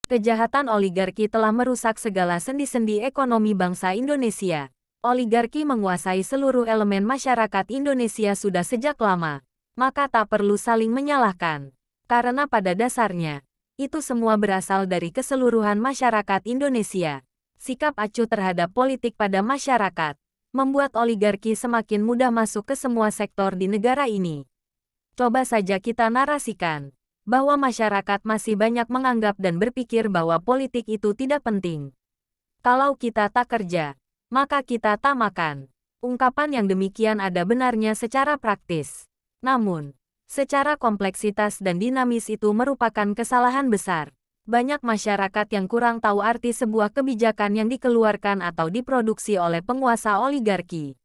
Kejahatan oligarki telah merusak segala sendi-sendi ekonomi bangsa Indonesia. Oligarki menguasai seluruh elemen masyarakat Indonesia sudah sejak lama. Maka tak perlu saling menyalahkan. Karena pada dasarnya, itu semua berasal dari keseluruhan masyarakat Indonesia. Sikap acuh terhadap politik pada masyarakat membuat oligarki semakin mudah masuk ke semua sektor di negara ini. Coba saja kita narasikan bahwa masyarakat masih banyak menganggap dan berpikir bahwa politik itu tidak penting. Kalau kita tak kerja, maka kita tak makan. Ungkapan yang demikian ada benarnya secara praktis. Namun, secara kompleksitas dan dinamis itu merupakan kesalahan besar. Banyak masyarakat yang kurang tahu arti sebuah kebijakan yang dikeluarkan atau diproduksi oleh penguasa oligarki.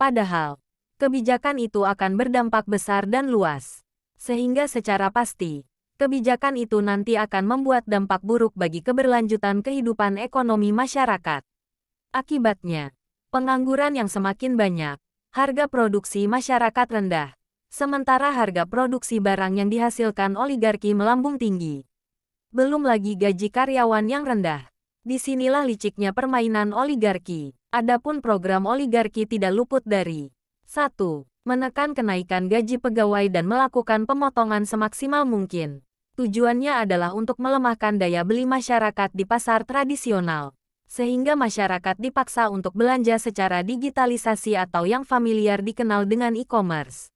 Padahal, kebijakan itu akan berdampak besar dan luas. Sehingga secara pasti, kebijakan itu nanti akan membuat dampak buruk bagi keberlanjutan kehidupan ekonomi masyarakat. Akibatnya, pengangguran yang semakin banyak, harga produksi masyarakat rendah, sementara harga produksi barang yang dihasilkan oligarki melambung tinggi. Belum lagi gaji karyawan yang rendah. Disinilah liciknya permainan oligarki. Adapun program oligarki tidak luput dari 1. Menekan kenaikan gaji pegawai dan melakukan pemotongan semaksimal mungkin. Tujuannya adalah untuk melemahkan daya beli masyarakat di pasar tradisional, sehingga masyarakat dipaksa untuk belanja secara digitalisasi atau yang familiar dikenal dengan e-commerce.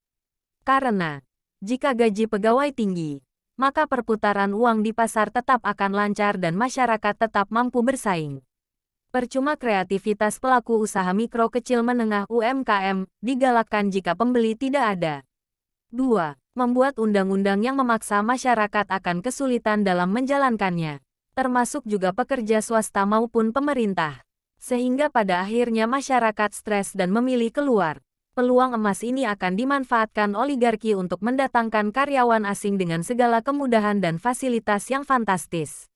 Karena, jika gaji pegawai tinggi, maka perputaran uang di pasar tetap akan lancar dan masyarakat tetap mampu bersaing. Percuma kreativitas pelaku usaha mikro kecil menengah UMKM digalakkan jika pembeli tidak ada. 2. Membuat undang-undang yang memaksa masyarakat akan kesulitan dalam menjalankannya, termasuk juga pekerja swasta maupun pemerintah. Sehingga pada akhirnya masyarakat stres dan memilih keluar. Peluang emas ini akan dimanfaatkan oligarki untuk mendatangkan karyawan asing dengan segala kemudahan dan fasilitas yang fantastis.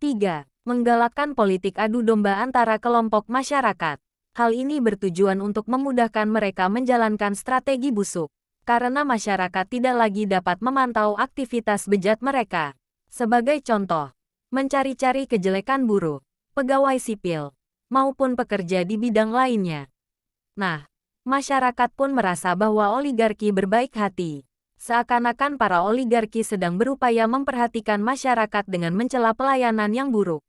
3. Menggalakkan politik adu domba antara kelompok masyarakat. Hal ini bertujuan untuk memudahkan mereka menjalankan strategi busuk, karena masyarakat tidak lagi dapat memantau aktivitas bejat mereka. Sebagai contoh, mencari-cari kejelekan buruh, pegawai sipil, maupun pekerja di bidang lainnya. Nah, masyarakat pun merasa bahwa oligarki berbaik hati. Seakan-akan para oligarki sedang berupaya memperhatikan masyarakat dengan mencela pelayanan yang buruk.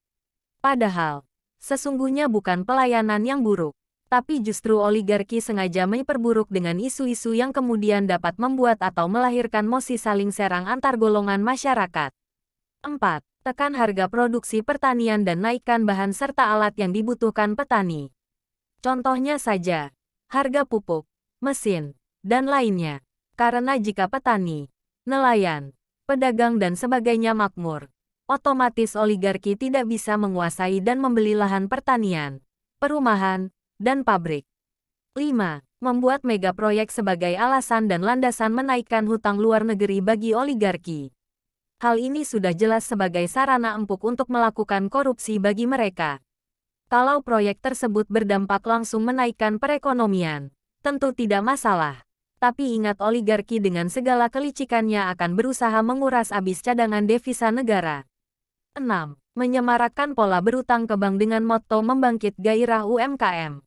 Padahal, sesungguhnya bukan pelayanan yang buruk, tapi justru oligarki sengaja memperburuk dengan isu-isu yang kemudian dapat membuat atau melahirkan mosi saling serang antar golongan masyarakat. 4. Tekan harga produksi pertanian dan naikkan bahan serta alat yang dibutuhkan petani. Contohnya saja, harga pupuk, mesin, dan lainnya. Karena jika petani, nelayan, pedagang dan sebagainya makmur, otomatis oligarki tidak bisa menguasai dan membeli lahan pertanian, perumahan, dan pabrik. 5. Membuat megaproyek sebagai alasan dan landasan menaikkan hutang luar negeri bagi oligarki. Hal ini sudah jelas sebagai sarana empuk untuk melakukan korupsi bagi mereka. Kalau proyek tersebut berdampak langsung menaikkan perekonomian, tentu tidak masalah. Tapi ingat oligarki dengan segala kelicikannya akan berusaha menguras habis cadangan devisa negara. 6. Menyemarakkan pola berutang ke bank dengan motto membangkit gairah UMKM.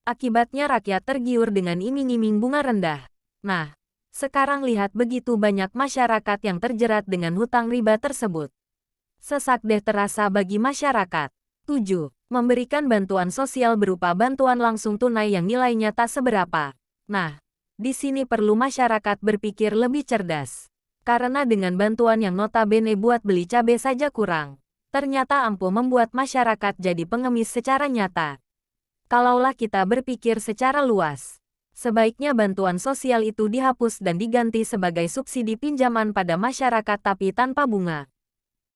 Akibatnya rakyat tergiur dengan iming-iming bunga rendah. Nah, sekarang lihat begitu banyak masyarakat yang terjerat dengan hutang riba tersebut. Sesak deh terasa bagi masyarakat. 7. Memberikan bantuan sosial berupa bantuan langsung tunai yang nilainya tak seberapa. Nah, di sini perlu masyarakat berpikir lebih cerdas. Karena dengan bantuan yang notabene buat beli cabai saja kurang, ternyata ampuh membuat masyarakat jadi pengemis secara nyata. Kalaulah kita berpikir secara luas, sebaiknya bantuan sosial itu dihapus dan diganti sebagai subsidi pinjaman pada masyarakat tapi tanpa bunga.